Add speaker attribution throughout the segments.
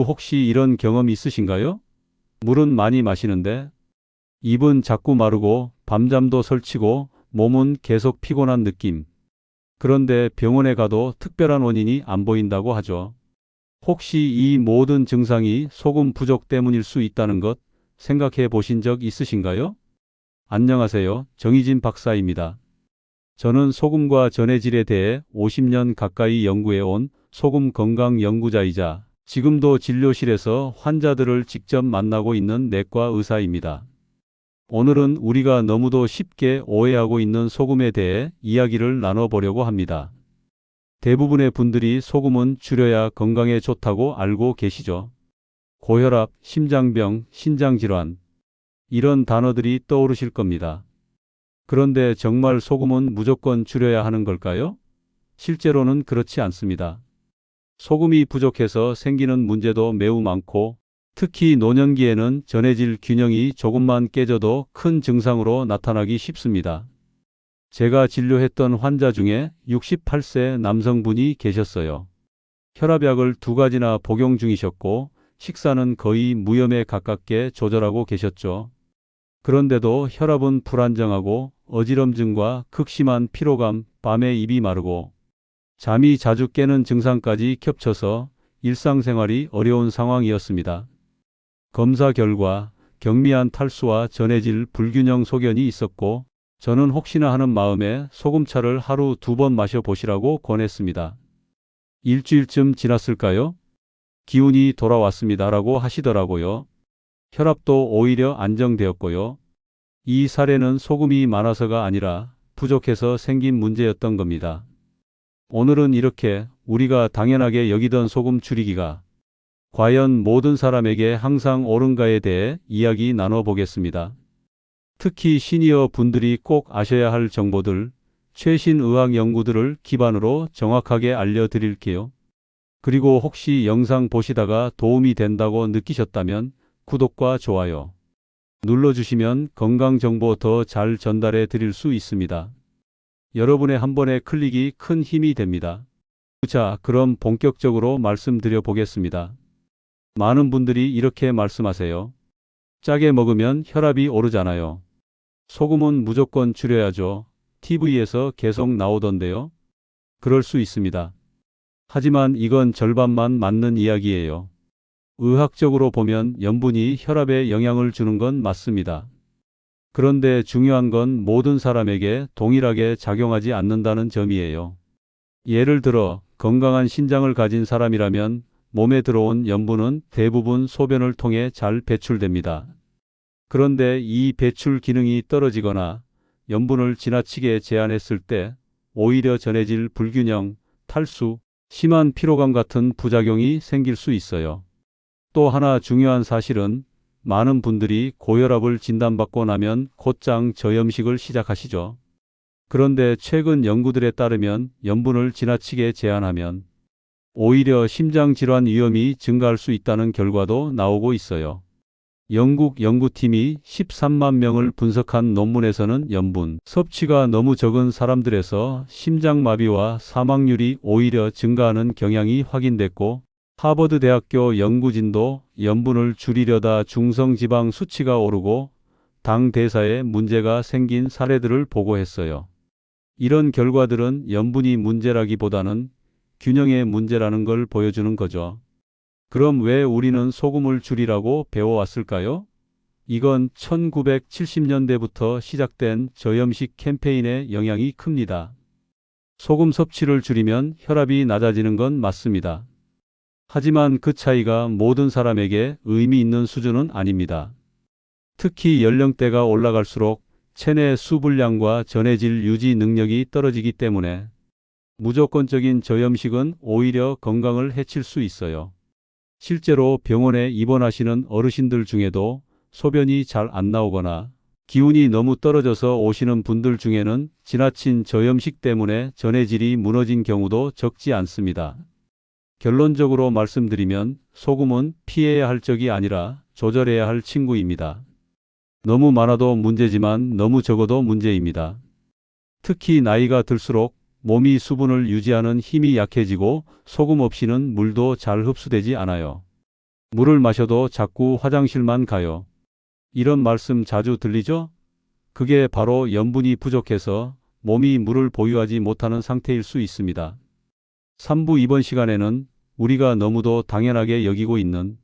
Speaker 1: 혹시 이런 경험 있으신가요? 물은 많이 마시는데 입은 자꾸 마르고 밤잠도 설치고 몸은 계속 피곤한 느낌. 그런데 병원에 가도 특별한 원인이 안 보인다고 하죠. 혹시 이 모든 증상이 소금 부족 때문일 수 있다는 것 생각해 보신 적 있으신가요? 안녕하세요. 정희진 박사입니다. 저는 소금과 전해질에 대해 50년 가까이 연구해 온 소금 건강 연구자이자 지금도 진료실에서 환자들을 직접 만나고 있는 내과 의사입니다. 오늘은 우리가 너무도 쉽게 오해하고 있는 소금에 대해 이야기를 나눠보려고 합니다. 대부분의 분들이 소금은 줄여야 건강에 좋다고 알고 계시죠? 고혈압, 심장병, 신장질환, 이런 단어들이 떠오르실 겁니다. 그런데 정말 소금은 무조건 줄여야 하는 걸까요? 실제로는 그렇지 않습니다. 소금이 부족해서 생기는 문제도 매우 많고, 특히 노년기에는 전해질 균형이 조금만 깨져도 큰 증상으로 나타나기 쉽습니다. 제가 진료했던 환자 중에 68세 남성분이 계셨어요. 혈압약을 2가지나 복용 중이셨고, 식사는 거의 무염에 가깝게 조절하고 계셨죠. 그런데도 혈압은 불안정하고 어지럼증과 극심한 피로감, 밤에 입이 마르고 잠이 자주 깨는 증상까지 겹쳐서 일상생활이 어려운 상황이었습니다. 검사 결과 경미한 탈수와 전해질 불균형 소견이 있었고, 저는 혹시나 하는 마음에 소금차를 하루 2번 마셔보시라고 권했습니다. 일주일쯤 지났을까요? 기운이 돌아왔습니다라고 하시더라고요. 혈압도 오히려 안정되었고요. 이 사례는 소금이 많아서가 아니라 부족해서 생긴 문제였던 겁니다. 오늘은 이렇게 우리가 당연하게 여기던 소금 줄이기가 과연 모든 사람에게 항상 옳은가에 대해 이야기 나눠보겠습니다. 특히 시니어 분들이 꼭 아셔야 할 정보들, 최신 의학 연구들을 기반으로 정확하게 알려드릴게요. 그리고 혹시 영상 보시다가 도움이 된다고 느끼셨다면 구독과 좋아요 눌러주시면 건강 정보 더 잘 전달해 드릴 수 있습니다. 여러분의 한 번의 클릭이 큰 힘이 됩니다. 자, 그럼 본격적으로 말씀드려 보겠습니다. 많은 분들이 이렇게 말씀하세요. 짜게 먹으면 혈압이 오르잖아요. 소금은 무조건 줄여야죠. TV에서 계속 나오던데요. 그럴 수 있습니다. 하지만 이건 절반만 맞는 이야기예요. 의학적으로 보면 염분이 혈압에 영향을 주는 건 맞습니다. 그런데 중요한 건 모든 사람에게 동일하게 작용하지 않는다는 점이에요. 예를 들어 건강한 신장을 가진 사람이라면 몸에 들어온 염분은 대부분 소변을 통해 잘 배출됩니다. 그런데 이 배출 기능이 떨어지거나 염분을 지나치게 제한했을 때 오히려 전해질 불균형, 탈수, 심한 피로감 같은 부작용이 생길 수 있어요. 또 하나 중요한 사실은 많은 분들이 고혈압을 진단받고 나면 곧장 저염식을 시작하시죠. 그런데 최근 연구들에 따르면 염분을 지나치게 제한하면 오히려 심장질환 위험이 증가할 수 있다는 결과도 나오고 있어요. 영국 연구팀이 13만 명을 분석한 논문에서는 염분 섭취가 너무 적은 사람들에서 심장마비와 사망률이 오히려 증가하는 경향이 확인됐고, 하버드 대학교 연구진도 염분을 줄이려다 중성지방 수치가 오르고 당 대사에 문제가 생긴 사례들을 보고했어요. 이런 결과들은 염분이 문제라기보다는 균형의 문제라는 걸 보여주는 거죠. 그럼 왜 우리는 소금을 줄이라고 배워왔을까요? 이건 1970년대부터 시작된 저염식 캠페인의 영향이 큽니다. 소금 섭취를 줄이면 혈압이 낮아지는 건 맞습니다. 하지만 그 차이가 모든 사람에게 의미 있는 수준은 아닙니다. 특히 연령대가 올라갈수록 체내 수분량과 전해질 유지 능력이 떨어지기 때문에 무조건적인 저염식은 오히려 건강을 해칠 수 있어요. 실제로 병원에 입원하시는 어르신들 중에도 소변이 잘 안 나오거나 기운이 너무 떨어져서 오시는 분들 중에는 지나친 저염식 때문에 전해질이 무너진 경우도 적지 않습니다. 결론적으로 말씀드리면 소금은 피해야 할 적이 아니라 조절해야 할 친구입니다. 너무 많아도 문제지만 너무 적어도 문제입니다. 특히 나이가 들수록 몸이 수분을 유지하는 힘이 약해지고 소금 없이는 물도 잘 흡수되지 않아요. 물을 마셔도 자꾸 화장실만 가요. 이런 말씀 자주 들리죠? 그게 바로 염분이 부족해서 몸이 물을 보유하지 못하는 상태일 수 있습니다. 3부 이번 시간에는 우리가 너무도 당연하게 여기고 있는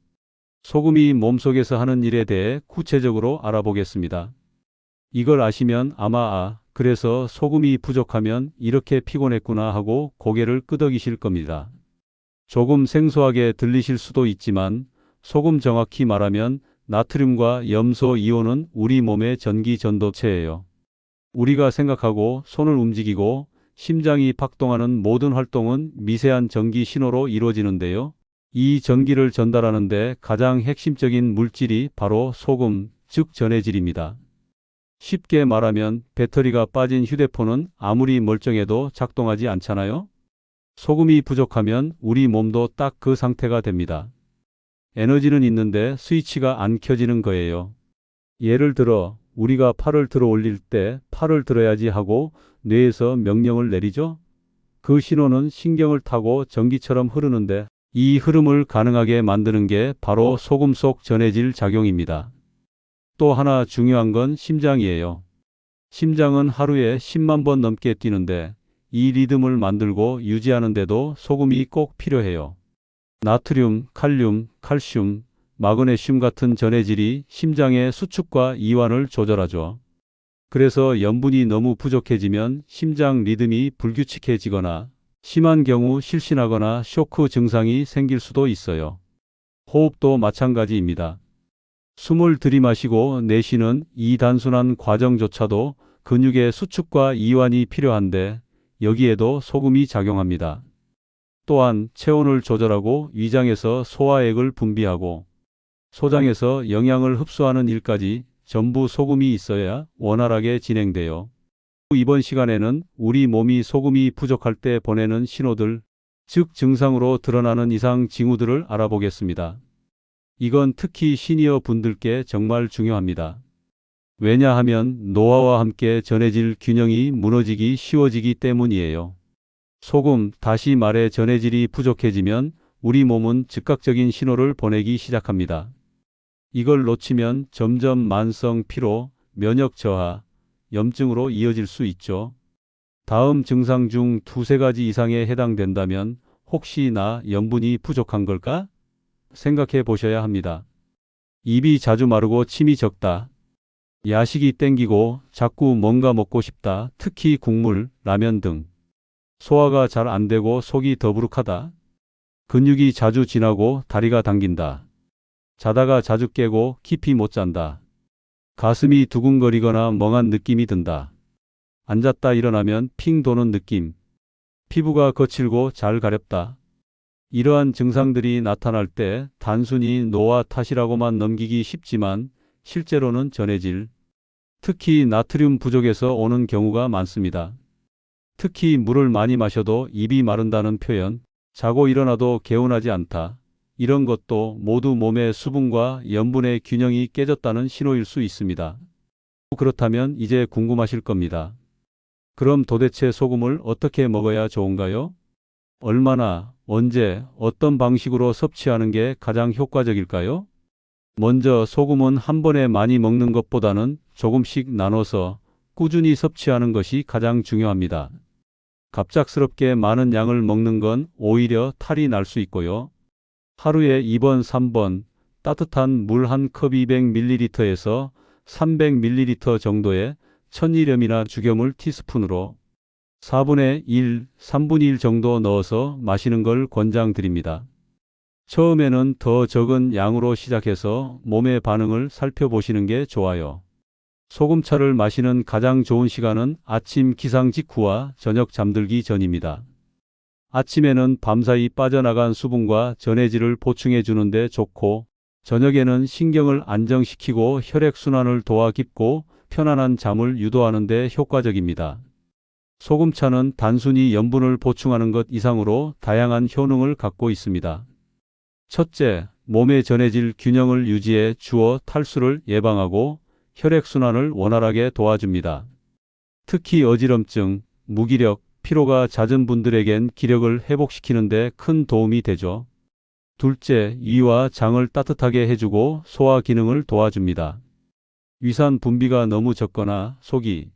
Speaker 1: 소금이 몸속에서 하는 일에 대해 구체적으로 알아보겠습니다. 이걸 아시면 아마 그래서 소금이 부족하면 이렇게 피곤했구나 하고 고개를 끄덕이실 겁니다. 조금 생소하게 들리실 수도 있지만 소금 정확히 말하면 나트륨과 염소 이온은 우리 몸의 전기 전도체예요. 우리가 생각하고 손을 움직이고 심장이 박동하는 모든 활동은 미세한 전기 신호로 이루어지는데요. 이 전기를 전달하는데 가장 핵심적인 물질이 바로 소금, 즉 전해질입니다. 쉽게 말하면 배터리가 빠진 휴대폰은 아무리 멀쩡해도 작동하지 않잖아요. 소금이 부족하면 우리 몸도 딱 그 상태가 됩니다. 에너지는 있는데 스위치가 안 켜지는 거예요. 예를 들어 우리가 팔을 들어 올릴 때 팔을 들어야지 하고 뇌에서 명령을 내리죠. 그 신호는 신경을 타고 전기처럼 흐르는데 이 흐름을 가능하게 만드는 게 바로 소금 속 전해질 작용입니다. 또 하나 중요한 건 심장이에요. 심장은 하루에 10만 번 넘게 뛰는데 이 리듬을 만들고 유지하는데도 소금이 꼭 필요해요. 나트륨, 칼륨, 칼슘, 마그네슘 같은 전해질이 심장의 수축과 이완을 조절하죠. 그래서 염분이 너무 부족해지면 심장 리듬이 불규칙해지거나 심한 경우 실신하거나 쇼크 증상이 생길 수도 있어요. 호흡도 마찬가지입니다. 숨을 들이마시고 내쉬는 이 단순한 과정조차도 근육의 수축과 이완이 필요한데 여기에도 소금이 작용합니다. 또한 체온을 조절하고 위장에서 소화액을 분비하고 소장에서 영양을 흡수하는 일까지 전부 소금이 있어야 원활하게 진행돼요. 이번 시간에는 우리 몸이 소금이 부족할 때 보내는 신호들, 즉 증상으로 드러나는 이상 징후들을 알아보겠습니다. 이건 특히 시니어 분들께 정말 중요합니다. 왜냐하면 노화와 함께 전해질 균형이 무너지기 쉬워지기 때문이에요. 소금, 다시 말해 전해질이 부족해지면 우리 몸은 즉각적인 신호를 보내기 시작합니다. 이걸 놓치면 점점 만성 피로, 면역 저하, 염증으로 이어질 수 있죠. 다음 증상 중 두세 가지 이상에 해당된다면 혹시 나 염분이 부족한 걸까? 생각해 보셔야 합니다. 입이 자주 마르고 침이 적다. 야식이 땡기고 자꾸 뭔가 먹고 싶다. 특히 국물, 라면 등. 소화가 잘 안 되고 속이 더부룩하다. 근육이 자주 지나고 다리가 당긴다. 자다가 자주 깨고 깊이 못 잔다. 가슴이 두근거리거나 멍한 느낌이 든다. 앉았다 일어나면 핑 도는 느낌. 피부가 거칠고 잘 가렵다. 이러한 증상들이 나타날 때 단순히 노화 탓이라고만 넘기기 쉽지만 실제로는 전해질, 특히 나트륨 부족에서 오는 경우가 많습니다. 특히 물을 많이 마셔도 입이 마른다는 표현, 자고 일어나도 개운하지 않다. 이런 것도 모두 몸의 수분과 염분의 균형이 깨졌다는 신호일 수 있습니다. 그렇다면 이제 궁금하실 겁니다. 그럼 도대체 소금을 어떻게 먹어야 좋은가요? 얼마나, 언제, 어떤 방식으로 섭취하는 게 가장 효과적일까요? 먼저 소금은 한 번에 많이 먹는 것보다는 조금씩 나눠서 꾸준히 섭취하는 것이 가장 중요합니다. 갑작스럽게 많은 양을 먹는 건 오히려 탈이 날 수 있고요. 하루에 2번, 3번 따뜻한 물 한 컵 200ml에서 300ml 정도의 천일염이나 죽염을 티스푼으로 4분의 1, 3분의 1 정도 넣어서 마시는 걸 권장드립니다. 처음에는 더 적은 양으로 시작해서 몸의 반응을 살펴보시는 게 좋아요. 소금차를 마시는 가장 좋은 시간은 아침 기상 직후와 저녁 잠들기 전입니다. 아침에는 밤사이 빠져나간 수분과 전해질을 보충해 주는데 좋고, 저녁에는 신경을 안정시키고 혈액순환을 도와 깊고 편안한 잠을 유도하는 데 효과적입니다. 소금차는 단순히 염분을 보충하는 것 이상으로 다양한 효능을 갖고 있습니다. 첫째, 몸의 전해질 균형을 유지해 주어 탈수를 예방하고 혈액순환을 원활하게 도와줍니다. 특히 어지럼증, 무기력, 피로가 잦은 분들에겐 기력을 회복시키는 데 큰 도움이 되죠. 둘째, 위와 장을 따뜻하게 해주고 소화 기능을 도와줍니다. 위산 분비가 너무 적거나 속이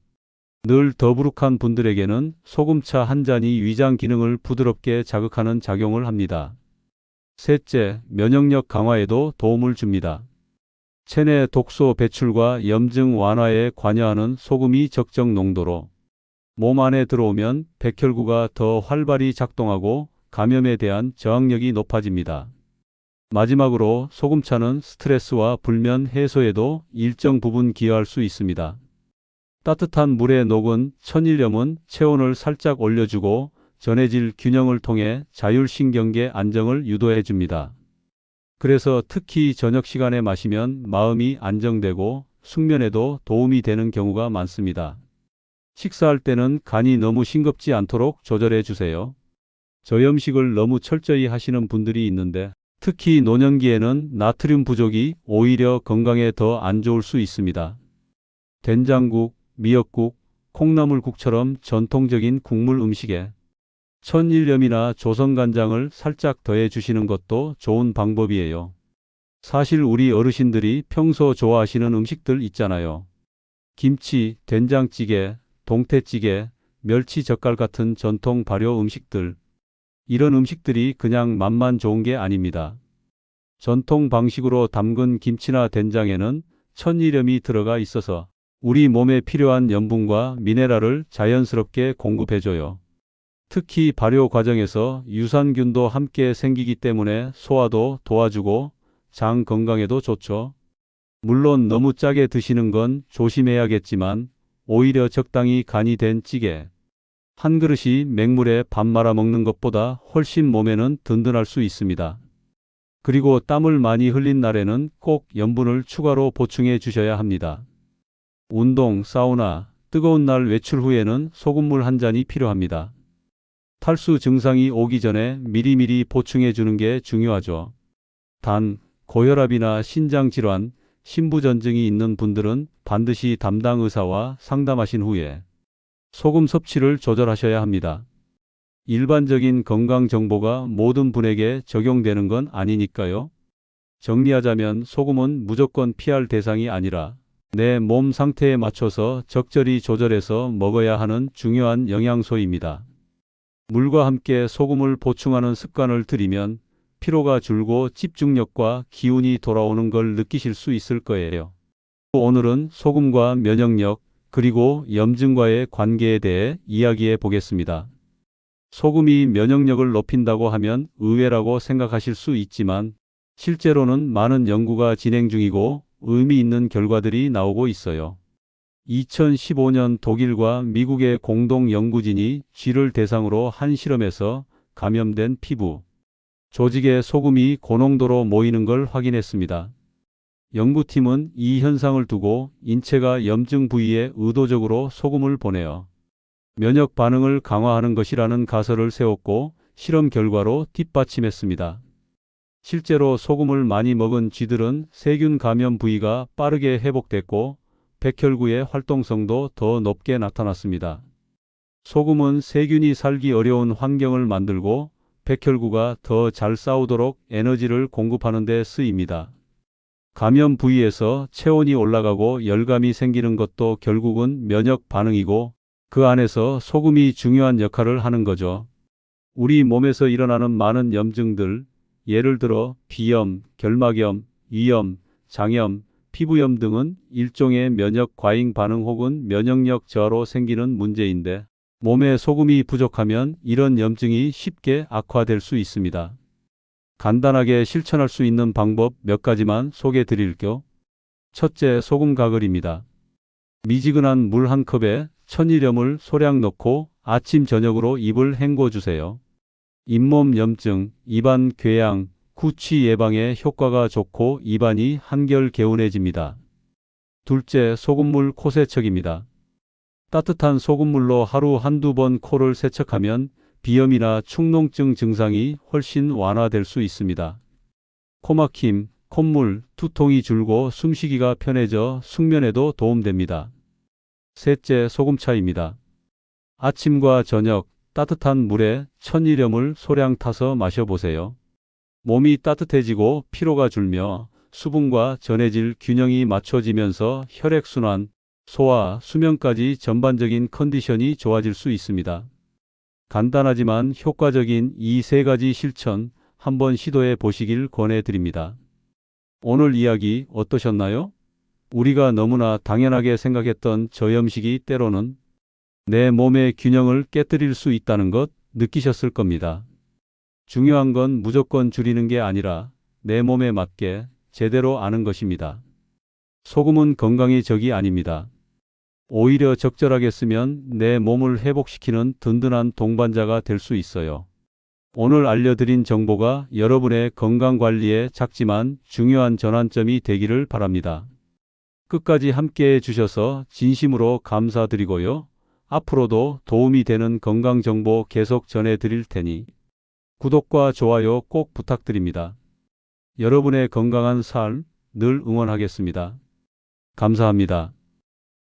Speaker 1: 늘 더부룩한 분들에게는 소금차 한 잔이 위장 기능을 부드럽게 자극하는 작용을 합니다. 셋째, 면역력 강화에도 도움을 줍니다. 체내 독소 배출과 염증 완화에 관여하는 소금이 적정 농도로 몸 안에 들어오면 백혈구가 더 활발히 작동하고 감염에 대한 저항력이 높아집니다. 마지막으로 소금차는 스트레스와 불면 해소에도 일정 부분 기여할 수 있습니다. 따뜻한 물에 녹은 천일염은 체온을 살짝 올려주고 전해질 균형을 통해 자율신경계 안정을 유도해 줍니다. 그래서 특히 저녁 시간에 마시면 마음이 안정되고 숙면에도 도움이 되는 경우가 많습니다. 식사할 때는 간이 너무 싱겁지 않도록 조절해 주세요. 저염식을 너무 철저히 하시는 분들이 있는데 특히 노년기에는 나트륨 부족이 오히려 건강에 더 안 좋을 수 있습니다. 된장국, 미역국, 콩나물국처럼 전통적인 국물 음식에 천일염이나 조선간장을 살짝 더해 주시는 것도 좋은 방법이에요. 사실 우리 어르신들이 평소 좋아하시는 음식들 있잖아요. 김치, 된장찌개, 동태찌개, 멸치젓갈 같은 전통 발효 음식들. 이런 음식들이 그냥 맛만 좋은 게 아닙니다. 전통 방식으로 담근 김치나 된장에는 천일염이 들어가 있어서 우리 몸에 필요한 염분과 미네랄을 자연스럽게 공급해줘요. 특히 발효 과정에서 유산균도 함께 생기기 때문에 소화도 도와주고 장 건강에도 좋죠. 물론 너무 짜게 드시는 건 조심해야겠지만 오히려 적당히 간이 된 찌개, 한 그릇이 맹물에 밥 말아 먹는 것보다 훨씬 몸에는 든든할 수 있습니다. 그리고 땀을 많이 흘린 날에는 꼭 염분을 추가로 보충해 주셔야 합니다. 운동, 사우나, 뜨거운 날 외출 후에는 소금물 한 잔이 필요합니다. 탈수 증상이 오기 전에 미리미리 보충해 주는 게 중요하죠. 단, 고혈압이나 신장질환, 신부전증이 있는 분들은 반드시 담당 의사와 상담하신 후에 소금 섭취를 조절하셔야 합니다. 일반적인 건강 정보가 모든 분에게 적용되는 건 아니니까요. 정리하자면 소금은 무조건 피할 대상이 아니라 내 몸 상태에 맞춰서 적절히 조절해서 먹어야 하는 중요한 영양소입니다. 물과 함께 소금을 보충하는 습관을 들이면 피로가 줄고 집중력과 기운이 돌아오는 걸 느끼실 수 있을 거예요. 오늘은 소금과 면역력, 그리고 염증과의 관계에 대해 이야기해 보겠습니다. 소금이 면역력을 높인다고 하면 의외라고 생각하실 수 있지만 실제로는 많은 연구가 진행 중이고 의미 있는 결과들이 나오고 있어요. 2015년 독일과 미국의 공동 연구진이 쥐를 대상으로 한 실험에서 감염된 피부 조직에 소금이 고농도로 모이는 걸 확인했습니다. 연구팀은 이 현상을 두고 인체가 염증 부위에 의도적으로 소금을 보내어 면역 반응을 강화하는 것이라는 가설을 세웠고 실험 결과로 뒷받침했습니다. 실제로 소금을 많이 먹은 쥐들은 세균 감염 부위가 빠르게 회복됐고 백혈구의 활동성도 더 높게 나타났습니다. 소금은 세균이 살기 어려운 환경을 만들고 백혈구가 더 잘 싸우도록 에너지를 공급하는 데 쓰입니다. 감염 부위에서 체온이 올라가고 열감이 생기는 것도 결국은 면역 반응이고 그 안에서 소금이 중요한 역할을 하는 거죠. 우리 몸에서 일어나는 많은 염증들, 예를 들어 비염, 결막염, 위염, 장염, 피부염 등은 일종의 면역 과잉 반응 혹은 면역력 저하로 생기는 문제인데 몸에 소금이 부족하면 이런 염증이 쉽게 악화될 수 있습니다. 간단하게 실천할 수 있는 방법 몇 가지만 소개해 드릴게요. 첫째, 소금 가글입니다. 미지근한 물 한 컵에 천일염을 소량 넣고 아침 저녁으로 입을 헹궈 주세요. 잇몸 염증, 입안 궤양, 구취 예방에 효과가 좋고 입안이 한결 개운해집니다. 둘째, 소금물 코 세척입니다. 따뜻한 소금물로 하루 한두 번 코를 세척하면 비염이나 축농증 증상이 훨씬 완화될 수 있습니다. 코막힘, 콧물, 두통이 줄고 숨쉬기가 편해져 숙면에도 도움됩니다. 셋째, 소금차입니다. 아침과 저녁 따뜻한 물에 천일염을 소량 타서 마셔보세요. 몸이 따뜻해지고 피로가 줄며 수분과 전해질 균형이 맞춰지면서 혈액순환, 소화, 수면까지 전반적인 컨디션이 좋아질 수 있습니다. 간단하지만 효과적인 이 세 가지 실천 한번 시도해 보시길 권해드립니다. 오늘 이야기 어떠셨나요? 우리가 너무나 당연하게 생각했던 저염식이 때로는 내 몸의 균형을 깨뜨릴 수 있다는 것 느끼셨을 겁니다. 중요한 건 무조건 줄이는 게 아니라 내 몸에 맞게 제대로 아는 것입니다. 소금은 건강의 적이 아닙니다. 오히려 적절하게 쓰면 내 몸을 회복시키는 든든한 동반자가 될 수 있어요. 오늘 알려드린 정보가 여러분의 건강관리에 작지만 중요한 전환점이 되기를 바랍니다. 끝까지 함께 해주셔서 진심으로 감사드리고요. 앞으로도 도움이 되는 건강정보 계속 전해드릴 테니 구독과 좋아요 꼭 부탁드립니다. 여러분의 건강한 삶 늘 응원하겠습니다. 감사합니다.